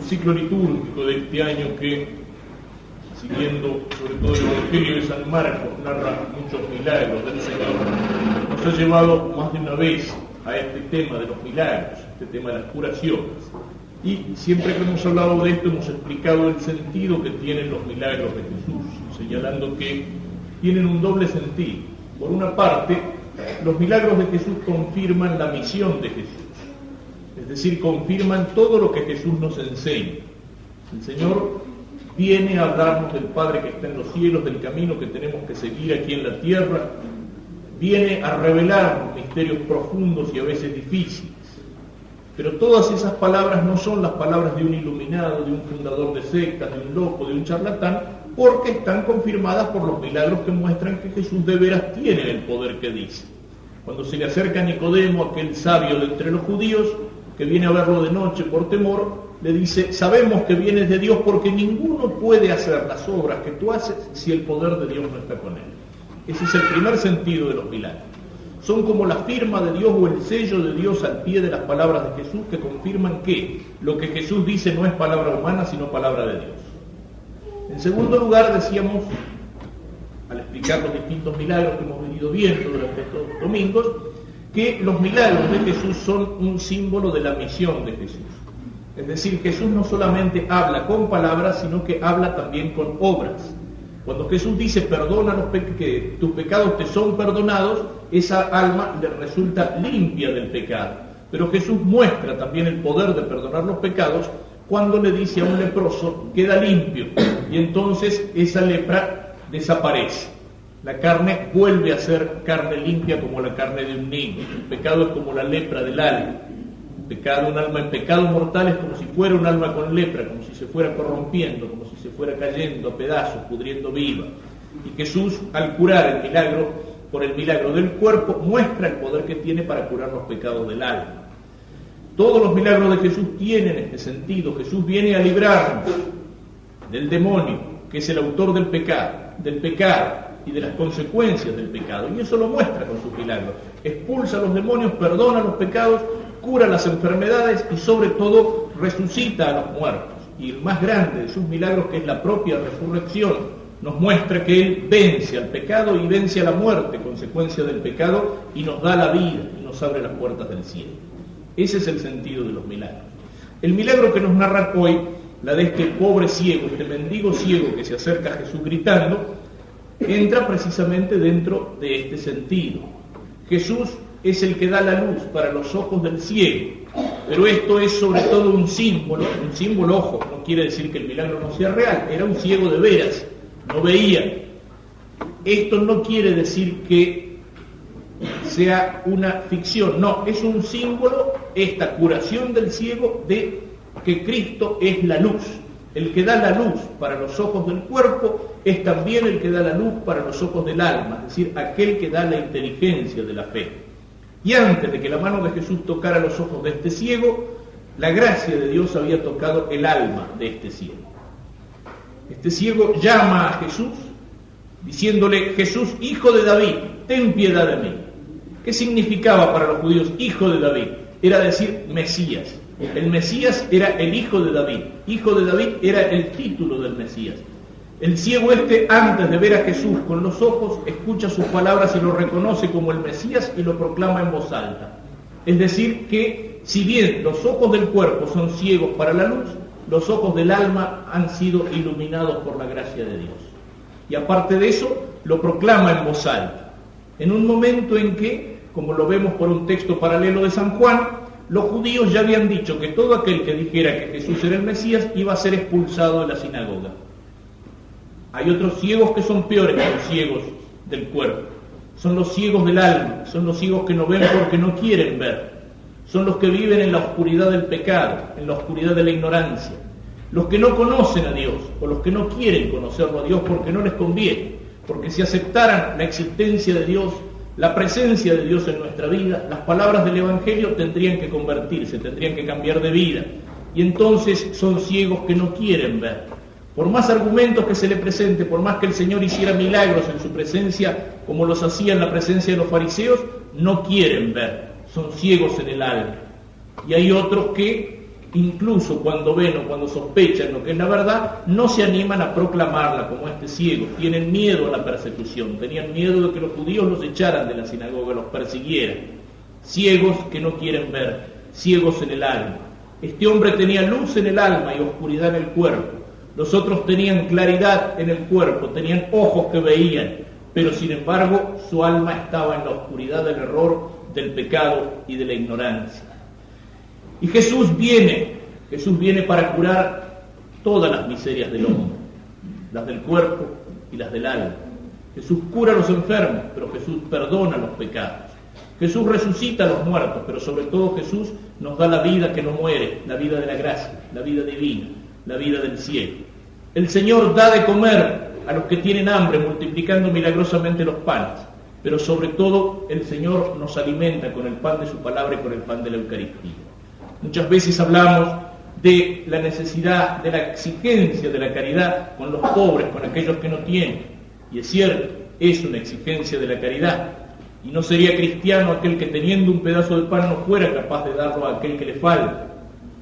ciclo litúrgico de este año que, siguiendo sobre todo el Evangelio de San Marcos, narra muchos milagros del Señor, nos ha llevado más de una vez a este tema de los milagros, este tema de las curaciones. Y siempre que hemos hablado de esto hemos explicado el sentido que tienen los milagros de Jesús, señalando que tienen un doble sentido. Por una parte, los milagros de Jesús confirman la misión de Jesús, es decir, confirman todo lo que Jesús nos enseña. El Señor viene a hablarnos del Padre que está en los cielos, del camino que tenemos que seguir aquí en la tierra, viene a revelarnos misterios profundos y a veces difíciles. Pero todas esas palabras no son las palabras de un iluminado, de un fundador de sectas, de un loco, de un charlatán, porque están confirmadas por los milagros que muestran que Jesús de veras tiene el poder que dice. Cuando se le acerca a Nicodemo, aquel sabio de entre los judíos, que viene a verlo de noche por temor, le dice: sabemos que vienes de Dios porque ninguno puede hacer las obras que tú haces si el poder de Dios no está con él. Ese es el primer sentido de los milagros. Son como la firma de Dios o el sello de Dios al pie de las palabras de Jesús, que confirman que lo que Jesús dice no es palabra humana, sino palabra de Dios. En segundo lugar, decíamos, al explicar los distintos milagros que hemos venido viendo durante estos domingos, que los milagros de Jesús son un símbolo de la misión de Jesús. Es decir, Jesús no solamente habla con palabras, sino que habla también con obras. Cuando Jesús dice: perdona que tus pecados te son perdonados, esa alma le resulta limpia del pecado. Pero Jesús muestra también el poder de perdonar los pecados cuando le dice a un leproso: queda limpio, y entonces esa lepra desaparece. La carne vuelve a ser carne limpia como la carne de un niño. El pecado es como la lepra del alma. Un alma en pecado mortal es como si fuera un alma con lepra, como si se fuera corrompiendo, como si se fuera cayendo a pedazos, pudriendo viva. Y Jesús, al curar el milagro, por el milagro del cuerpo, muestra el poder que tiene para curar los pecados del alma. Todos los milagros de Jesús tienen este sentido. Jesús viene a librarnos del demonio, que es el autor del pecado y de las consecuencias del pecado. Y eso lo muestra con sus milagros. Expulsa a los demonios, perdona los pecados, cura las enfermedades y sobre todo resucita a los muertos. Y el más grande de sus milagros, que es la propia resurrección, nos muestra que Él vence al pecado y vence a la muerte, consecuencia del pecado, y nos da la vida y nos abre las puertas del cielo. Ese es el sentido de los milagros. El milagro que nos narra hoy, la de este pobre ciego, este mendigo ciego que se acerca a Jesús gritando, entra precisamente dentro de este sentido. Jesús es el que da la luz para los ojos del ciego, pero esto es sobre todo un símbolo, ojo, no quiere decir que el milagro no sea real, era un ciego de veras, no veía. Esto no quiere decir que sea una ficción, no, es un símbolo, esta curación del ciego, de que Cristo es la luz. El que da la luz para los ojos del cuerpo es también el que da la luz para los ojos del alma, es decir, aquel que da la inteligencia de la fe. Y antes de que la mano de Jesús tocara los ojos de este ciego, la gracia de Dios había tocado el alma de este ciego. Este ciego llama a Jesús, diciéndole: Jesús, hijo de David, ten piedad de mí. ¿Qué significaba para los judíos hijo de David? Era decir Mesías. El Mesías era el hijo de David. Hijo de David era el título del Mesías. El ciego antes de ver a Jesús con los ojos, escucha sus palabras y lo reconoce como el Mesías y lo proclama en voz alta. Es decir, que si bien los ojos del cuerpo son ciegos para la luz, los ojos del alma han sido iluminados por la gracia de Dios. Y aparte de eso, lo proclama en voz alta. En un momento en que, como lo vemos por un texto paralelo de San Juan, los judíos ya habían dicho que todo aquel que dijera que Jesús era el Mesías iba a ser expulsado de la sinagoga. Hay otros ciegos que son peores que los ciegos del cuerpo. Son los ciegos del alma, son los ciegos que no ven porque no quieren ver. Son los que viven en la oscuridad del pecado, en la oscuridad de la ignorancia. Los que no conocen a Dios, o los que no quieren conocerlo a Dios porque no les conviene. Porque si aceptaran la existencia de Dios, la presencia de Dios en nuestra vida, las palabras del Evangelio tendrían que convertirse, tendrían que cambiar de vida. Y entonces son ciegos que no quieren ver. Por más argumentos que se le presente, por más que el Señor hiciera milagros en su presencia, como los hacía en la presencia de los fariseos, no quieren ver, son ciegos en el alma. Y hay otros que incluso cuando ven o cuando sospechan lo que es la verdad, no se animan a proclamarla como este ciego. Tienen miedo a la persecución, tenían miedo de que los judíos los echaran de la sinagoga, los persiguieran. Ciegos que no quieren ver, ciegos en el alma. Este hombre tenía luz en el alma y oscuridad en el cuerpo. Los otros tenían claridad en el cuerpo, tenían ojos que veían, pero sin embargo su alma estaba en la oscuridad del error, del pecado y de la ignorancia. Y Jesús viene para curar todas las miserias del hombre, las del cuerpo y las del alma. Jesús cura a los enfermos, pero Jesús perdona los pecados. Jesús resucita a los muertos, pero sobre todo Jesús nos da la vida que no muere, la vida de la gracia, la vida divina, la vida del cielo. El Señor da de comer a los que tienen hambre, multiplicando milagrosamente los panes, pero sobre todo el Señor nos alimenta con el pan de su palabra y con el pan de la Eucaristía. Muchas veces hablamos de la necesidad, de la exigencia de la caridad con los pobres, con aquellos que no tienen. Y es cierto, es una exigencia de la caridad. Y no sería cristiano aquel que teniendo un pedazo de pan no fuera capaz de darlo a aquel que le falta.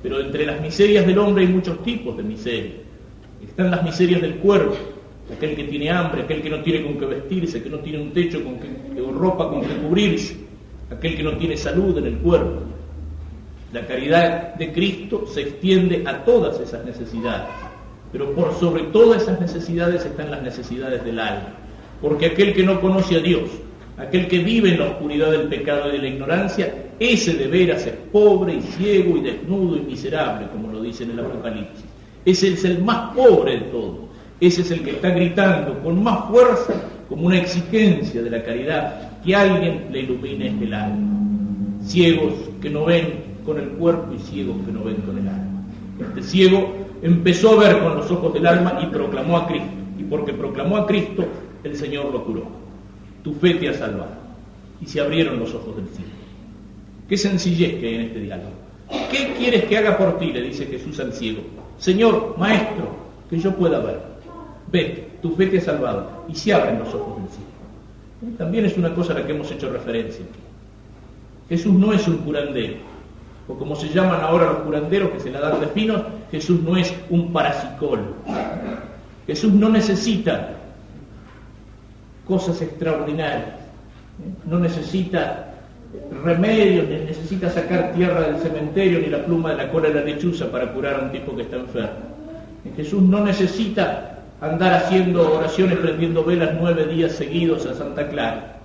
Pero entre las miserias del hombre hay muchos tipos de miseria. Están las miserias del cuerpo, aquel que tiene hambre, aquel que no tiene con qué vestirse, que no tiene un techo o ropa con que cubrirse, aquel que no tiene salud en el cuerpo. La caridad de Cristo se extiende a todas esas necesidades, pero por sobre todas esas necesidades están las necesidades del alma, porque aquel que no conoce a Dios, aquel que vive en la oscuridad del pecado y de la ignorancia, ese de veras es pobre y ciego y desnudo y miserable, como lo dice en el Apocalipsis. Ese es el más pobre de todos, ese es el que está gritando con más fuerza, como una exigencia de la caridad, que alguien le ilumine el alma. Ciegos que no ven con el cuerpo y ciegos que no ven con el alma. Este ciego empezó a ver con los ojos del alma y proclamó a Cristo. Y porque proclamó a Cristo, el Señor lo curó. Tu fe te ha salvado. Y se abrieron los ojos del cielo. Qué sencillez que hay en este diálogo. ¿Qué quieres que haga por ti?, le dice Jesús al ciego. Señor, maestro, que yo pueda ver. Vete, tu fe te ha salvado. Y se abren los ojos del cielo. También es una cosa a la que hemos hecho referencia aquí. Jesús no es un curandero, o como se llaman ahora los curanderos que se la dan de finos. Jesús no es un parapsicólogo. Jesús no necesita cosas extraordinarias, no necesita remedios, ni necesita sacar tierra del cementerio, ni la pluma de la cola de la lechuza para curar a un tipo que está enfermo. Jesús no necesita andar haciendo oraciones, prendiendo velas 9 días seguidos a Santa Clara.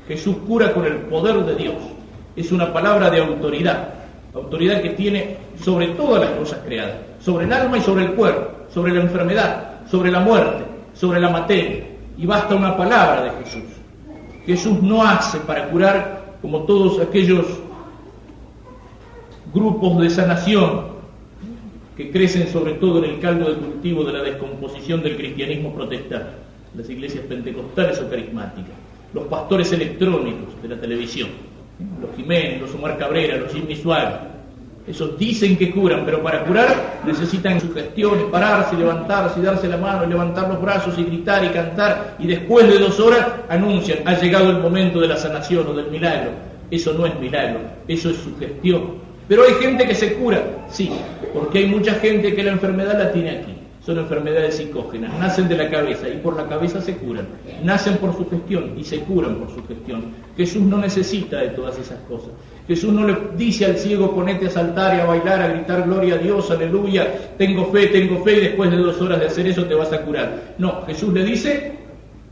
Jesús cura con el poder de Dios. Es una palabra de autoridad que tiene sobre todas las cosas creadas, sobre el alma y sobre el cuerpo, sobre la enfermedad, sobre la muerte, sobre la materia. Y basta una palabra de Jesús. Jesús no hace para curar como todos aquellos grupos de sanación que crecen sobre todo en el caldo de cultivo de la descomposición del cristianismo protestante, las iglesias pentecostales o carismáticas, los pastores electrónicos de la televisión, los Jiménez, los Omar Cabrera, los Jimmy Suárez. Esos dicen que curan, pero para curar necesitan sugestiones, pararse, levantarse, y darse la mano, y levantar los brazos, y gritar y cantar, y después de 2 horas anuncian, ha llegado el momento de la sanación o del milagro. Eso no es milagro, eso es sugestión. Pero hay gente que se cura, sí, porque hay mucha gente que la enfermedad la tiene aquí. Son enfermedades psicógenas, nacen de la cabeza y por la cabeza se curan, nacen por sugestión y se curan por sugestión. Jesús no necesita de todas esas cosas. Jesús no le dice al ciego, ponete a saltar y a bailar, a gritar gloria a Dios, aleluya, tengo fe, y después de 2 horas de hacer eso te vas a curar. No, Jesús le dice,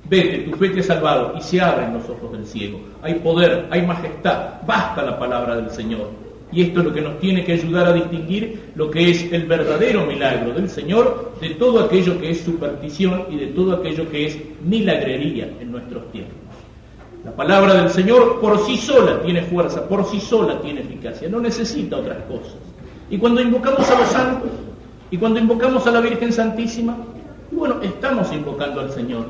vete, tu fe te ha salvado, y se abren los ojos del ciego. Hay poder, hay majestad, basta la palabra del Señor. Y esto es lo que nos tiene que ayudar a distinguir lo que es el verdadero milagro del Señor de todo aquello que es superstición y de todo aquello que es milagrería en nuestros tiempos. La palabra del Señor por sí sola tiene fuerza, por sí sola tiene eficacia, no necesita otras cosas. Y cuando invocamos a los santos, y cuando invocamos a la Virgen Santísima, bueno, estamos invocando al Señor.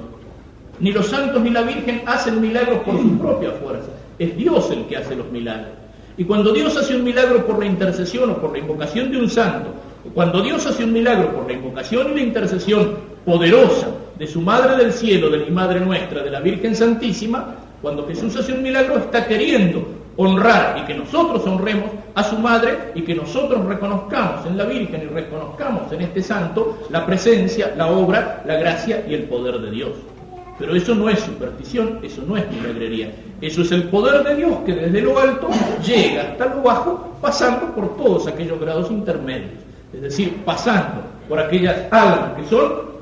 Ni los santos ni la Virgen hacen milagros por su propia fuerza, es Dios el que hace los milagros. Y cuando Dios hace un milagro por la intercesión o por la invocación de un santo, o cuando Dios hace un milagro por la invocación y la intercesión poderosa de su Madre del Cielo, de mi Madre nuestra, de la Virgen Santísima, cuando Jesús hace un milagro está queriendo honrar y que nosotros honremos a su madre y que nosotros reconozcamos en la Virgen y reconozcamos en este santo la presencia, la obra, la gracia y el poder de Dios. Pero eso no es superstición, eso no es milagrería, eso es el poder de Dios que desde lo alto llega hasta lo bajo, pasando por todos aquellos grados intermedios, es decir, pasando por aquellas almas que son,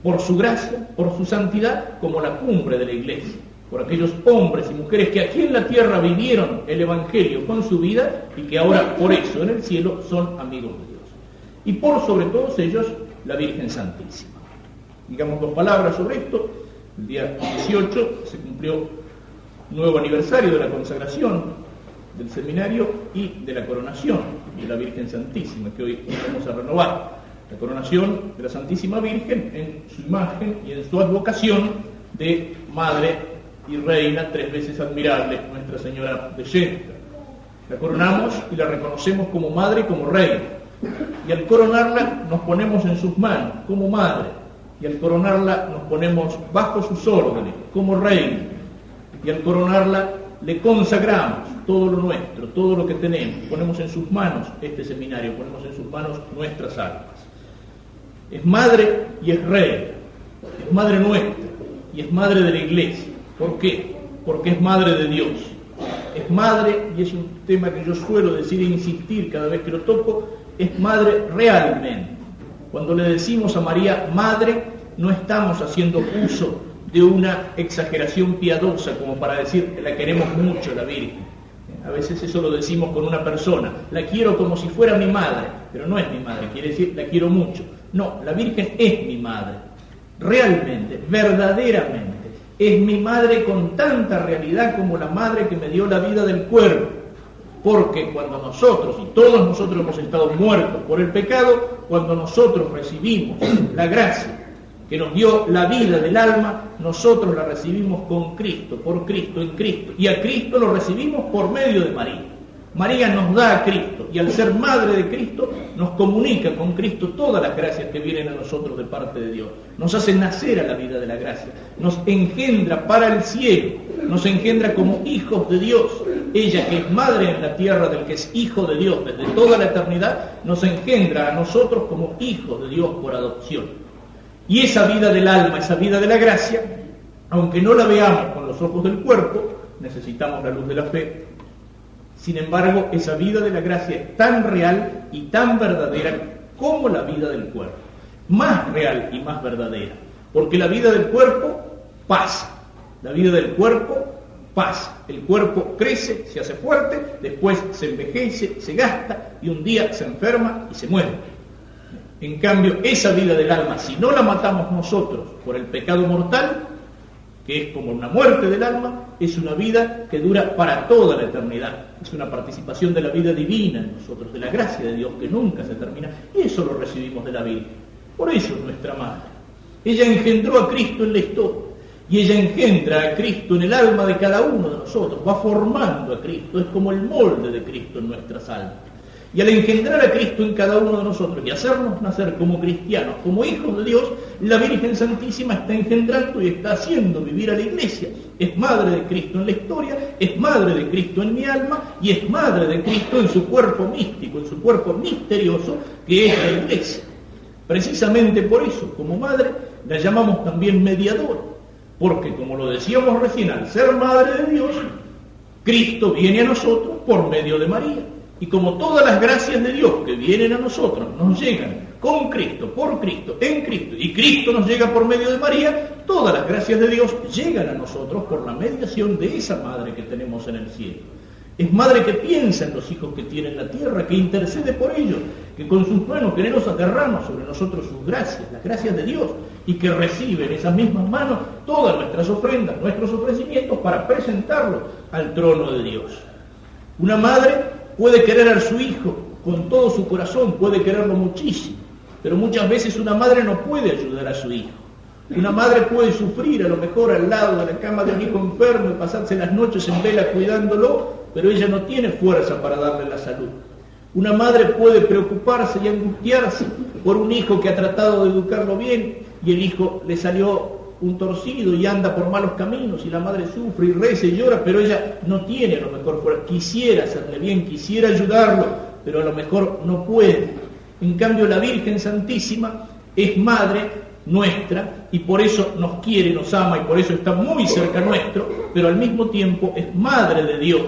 por su gracia, por su santidad, como la cumbre de la Iglesia, por aquellos hombres y mujeres que aquí en la tierra vivieron el Evangelio con su vida y que ahora por eso en el cielo son amigos de Dios. Y por sobre todos ellos, la Virgen Santísima. Digamos dos palabras sobre esto. El día 18 se cumplió un nuevo aniversario de la consagración del seminario y de la coronación de la Virgen Santísima, que hoy vamos a renovar. La coronación de la Santísima Virgen en su imagen y en su advocación de Madre y Reina, tres veces admirable, Nuestra Señora de Yenta. La coronamos y la reconocemos como Madre y como Reina. Y al coronarla nos ponemos en sus manos como Madre. Y al coronarla nos ponemos bajo sus órdenes como Reina. Y al coronarla le consagramos todo lo nuestro, todo lo que tenemos. Ponemos en sus manos este seminario, ponemos en sus manos nuestras almas. Es Madre y es Reina. Es Madre nuestra y es Madre de la Iglesia. ¿Por qué? Porque es Madre de Dios. Es Madre, y es un tema que yo suelo decir e insistir cada vez que lo toco, es Madre realmente. Cuando le decimos a María Madre, no estamos haciendo uso de una exageración piadosa como para decir que la queremos mucho, la Virgen. A veces eso lo decimos con una persona, la quiero como si fuera mi madre, pero no es mi madre, quiere decir la quiero mucho. No, la Virgen es mi madre, realmente, verdaderamente. Es mi madre con tanta realidad como la madre que me dio la vida del cuerpo. Porque cuando nosotros, y todos nosotros hemos estado muertos por el pecado, cuando nosotros recibimos la gracia que nos dio la vida del alma, nosotros la recibimos con Cristo, por Cristo, en Cristo. Y a Cristo lo recibimos por medio de María. María nos da a Cristo y al ser Madre de Cristo nos comunica con Cristo todas las gracias que vienen a nosotros de parte de Dios. Nos hace nacer a la vida de la gracia, nos engendra para el cielo, nos engendra como hijos de Dios. Ella que es Madre en la tierra del que es Hijo de Dios desde toda la eternidad, nos engendra a nosotros como hijos de Dios por adopción. Y esa vida del alma, esa vida de la gracia, aunque no la veamos con los ojos del cuerpo, necesitamos la luz de la fe. Sin embargo, esa vida de la gracia es tan real y tan verdadera como la vida del cuerpo. Más real y más verdadera. Porque la vida del cuerpo pasa. La vida del cuerpo pasa. El cuerpo crece, se hace fuerte, después se envejece, se gasta y un día se enferma y se muere. En cambio, esa vida del alma, si no la matamos nosotros por el pecado mortal, que es como una muerte del alma, es una vida que dura para toda la eternidad. Es una participación de la vida divina en nosotros, de la gracia de Dios que nunca se termina. Y eso lo recibimos de la Virgen. Por eso es nuestra Madre. Ella engendró a Cristo en la historia. Y ella engendra a Cristo en el alma de cada uno de nosotros. Va formando a Cristo. Es como el molde de Cristo en nuestras almas. Y al engendrar a Cristo en cada uno de nosotros y hacernos nacer como cristianos, como hijos de Dios, la Virgen Santísima está engendrando y está haciendo vivir a la Iglesia. Es Madre de Cristo en la historia, es Madre de Cristo en mi alma y es Madre de Cristo en su cuerpo místico, en su cuerpo misterioso, que es la Iglesia. Precisamente por eso, como Madre, la llamamos también mediadora, porque como lo decíamos recién, al ser Madre de Dios, Cristo viene a nosotros por medio de María. Y como todas las gracias de Dios que vienen a nosotros nos llegan con Cristo, por Cristo, en Cristo, y Cristo nos llega por medio de María, todas las gracias de Dios llegan a nosotros por la mediación de esa Madre que tenemos en el cielo. Es Madre que piensa en los hijos que tiene en la tierra, que intercede por ellos, que con sus manos generosas derrama sobre nosotros sus gracias, las gracias de Dios, y que recibe en esas mismas manos todas nuestras ofrendas, nuestros ofrecimientos para presentarlos al trono de Dios. Una madre puede querer a su hijo con todo su corazón, puede quererlo muchísimo, pero muchas veces una madre no puede ayudar a su hijo. Una madre puede sufrir a lo mejor al lado de la cama de un hijo enfermo y pasarse las noches en vela cuidándolo, pero ella no tiene fuerza para darle la salud. Una madre puede preocuparse y angustiarse por un hijo que ha tratado de educarlo bien y el hijo le salió un torcido y anda por malos caminos y la madre sufre y reza y llora, pero ella no tiene a lo mejor fuerza. Quisiera hacerle bien, quisiera ayudarlo, pero a lo mejor no puede. En cambio, la Virgen Santísima es madre nuestra y por eso nos quiere, nos ama y por eso está muy cerca nuestro, pero al mismo tiempo es madre de Dios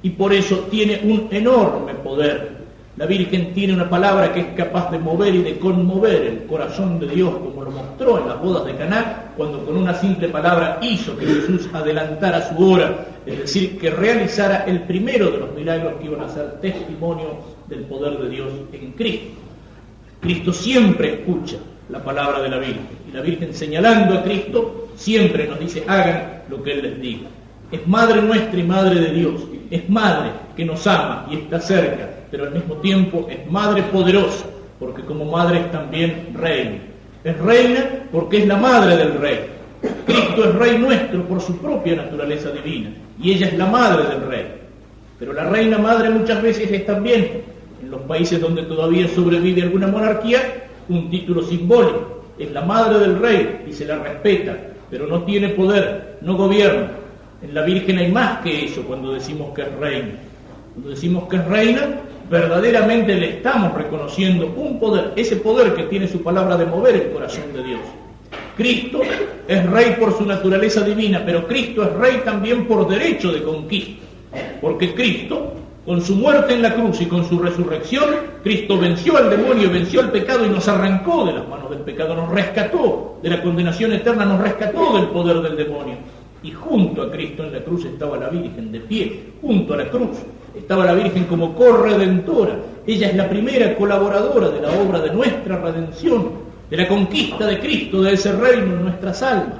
y por eso tiene un enorme poder. La Virgen tiene una palabra que es capaz de mover y de conmover el corazón de Dios, como lo mostró en las bodas de Caná, cuando con una simple palabra hizo que Jesús adelantara su hora, es decir, que realizara el primero de los milagros que iban a ser testimonio del poder de Dios en Cristo. Cristo siempre escucha la palabra de la Virgen, y la Virgen, señalando a Cristo, siempre nos dice: hagan lo que Él les diga. Es madre nuestra y madre de Dios, es madre que nos ama y está cerca, pero al mismo tiempo es madre poderosa, porque como madre es también reina. Es reina porque es la madre del rey. Cristo es rey nuestro por su propia naturaleza divina, y ella es la madre del rey. Pero la reina madre muchas veces es también, en los países donde todavía sobrevive alguna monarquía, un título simbólico. Es la madre del rey y se la respeta, pero no tiene poder, no gobierna. En la Virgen hay más que eso cuando decimos que es reina. Cuando decimos que es reina, verdaderamente le estamos reconociendo un poder, ese poder que tiene su palabra de mover el corazón de Dios. Cristo es rey por su naturaleza divina, pero Cristo es rey también por derecho de conquista, porque Cristo, con su muerte en la cruz y con su resurrección, Cristo venció al demonio, venció al pecado y nos arrancó de las manos del pecado, nos rescató de la condenación eterna, nos rescató del poder del demonio. Y junto a Cristo en la cruz estaba la Virgen de pie, junto a la cruz estaba la Virgen como corredentora. Ella es la primera colaboradora de la obra de nuestra redención, de la conquista de Cristo, de ese reino en nuestras almas.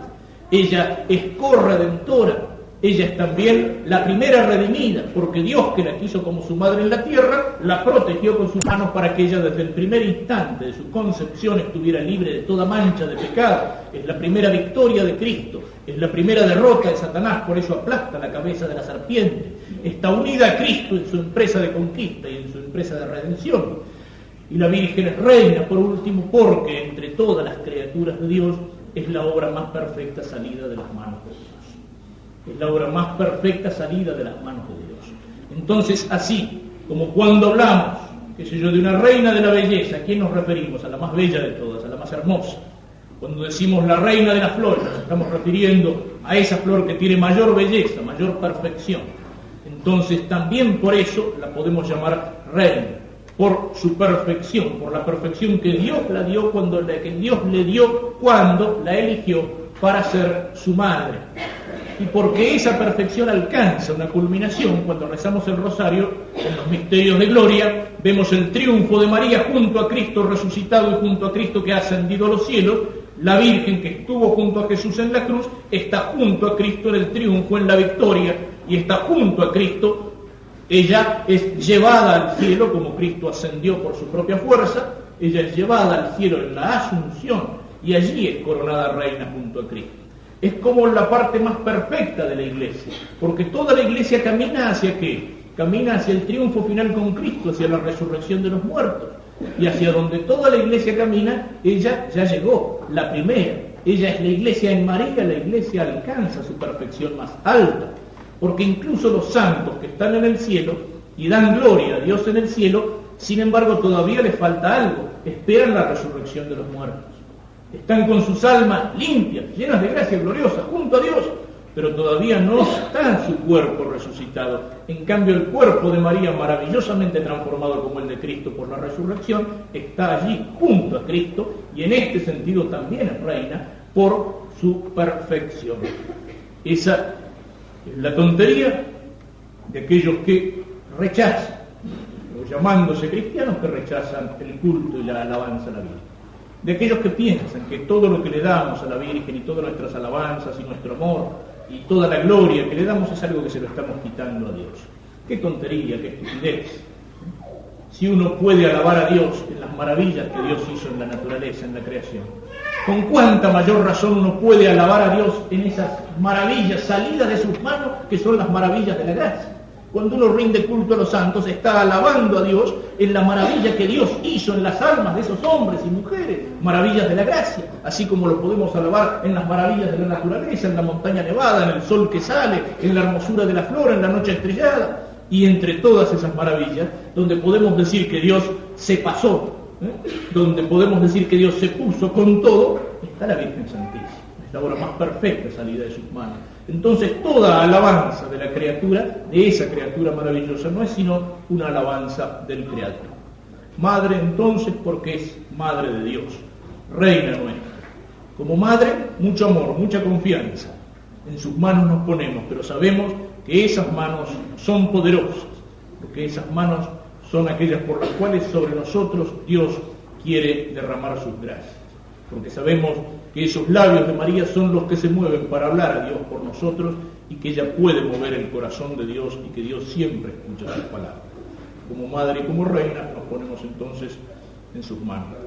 Ella es corredentora. Ella es también la primera redimida, porque Dios, que la quiso como su madre en la tierra, la protegió con sus manos para que ella desde el primer instante de su concepción estuviera libre de toda mancha de pecado. Es la primera victoria de Cristo, es la primera derrota de Satanás, por eso aplasta la cabeza de la serpiente. Está unida a Cristo en su empresa de conquista y en su empresa de redención. Y la Virgen es reina, por último, porque entre todas las criaturas de Dios es la obra más perfecta salida de las manos de Dios. Es la obra más perfecta salida de las manos de Dios. Entonces, así como cuando hablamos, qué sé yo, de una reina de la belleza, ¿a quién nos referimos? A la más bella de todas, a la más hermosa. Cuando decimos la reina de las flores, nos estamos refiriendo a esa flor que tiene mayor belleza, mayor perfección. Entonces, también por eso la podemos llamar reina, por su perfección, por la perfección que Dios la dio que Dios le dio cuando la eligió para ser su madre. Y porque esa perfección alcanza una culminación cuando rezamos el rosario, en los misterios de gloria, vemos el triunfo de María junto a Cristo resucitado y junto a Cristo que ha ascendido a los cielos. La Virgen que estuvo junto a Jesús en la cruz está junto a Cristo en el triunfo, en la victoria, y está junto a Cristo. Ella es llevada al cielo, como Cristo ascendió por su propia fuerza, ella es llevada al cielo en la Asunción, y allí es coronada reina junto a Cristo. Es como la parte más perfecta de la Iglesia, porque toda la Iglesia camina hacia ¿qué? Camina hacia el triunfo final con Cristo, hacia la resurrección de los muertos, y hacia donde toda la Iglesia camina, ella ya llegó, la primera. Ella es la Iglesia en María, la Iglesia alcanza su perfección más alta, porque incluso los santos que están en el cielo y dan gloria a Dios en el cielo, sin embargo todavía les falta algo, esperan la resurrección de los muertos. Están con sus almas limpias, llenas de gracia gloriosa, junto a Dios, pero todavía no está su cuerpo resucitado. En cambio, el cuerpo de María, maravillosamente transformado como el de Cristo por la resurrección, está allí junto a Cristo, y en este sentido también es reina por su perfección. Esa es la tontería de aquellos que rechazan, o llamándose cristianos, que rechazan el culto y la alabanza a la Virgen. De aquellos que piensan que todo lo que le damos a la Virgen y todas nuestras alabanzas y nuestro amor y toda la gloria que le damos es algo que se lo estamos quitando a Dios. ¡Qué tontería, qué estupidez! Si uno puede alabar a Dios en las maravillas que Dios hizo en la naturaleza, en la creación, ¿con cuánta mayor razón uno puede alabar a Dios en esas maravillas salidas de sus manos que son las maravillas de la gracia? Cuando uno rinde culto a los santos, está alabando a Dios en la maravilla que Dios hizo en las almas de esos hombres y mujeres, maravillas de la gracia, así como lo podemos alabar en las maravillas de la naturaleza, en la montaña nevada, en el sol que sale, en la hermosura de la flor, en la noche estrellada, y entre todas esas maravillas, donde podemos decir que Dios se pasó, donde podemos decir que Dios se puso con todo, está la Virgen Santísima, es la obra más perfecta salida de sus manos. Entonces toda alabanza de la criatura, de esa criatura maravillosa, no es sino una alabanza del Creador. Madre entonces porque es Madre de Dios, Reina nuestra. Como madre, mucho amor, mucha confianza. En sus manos nos ponemos, pero sabemos que esas manos son poderosas, porque esas manos son aquellas por las cuales sobre nosotros Dios quiere derramar sus gracias. Porque sabemos que esos labios de María son los que se mueven para hablar a Dios por nosotros y que ella puede mover el corazón de Dios y que Dios siempre escucha sus palabras. Como madre y como reina nos ponemos entonces en sus manos.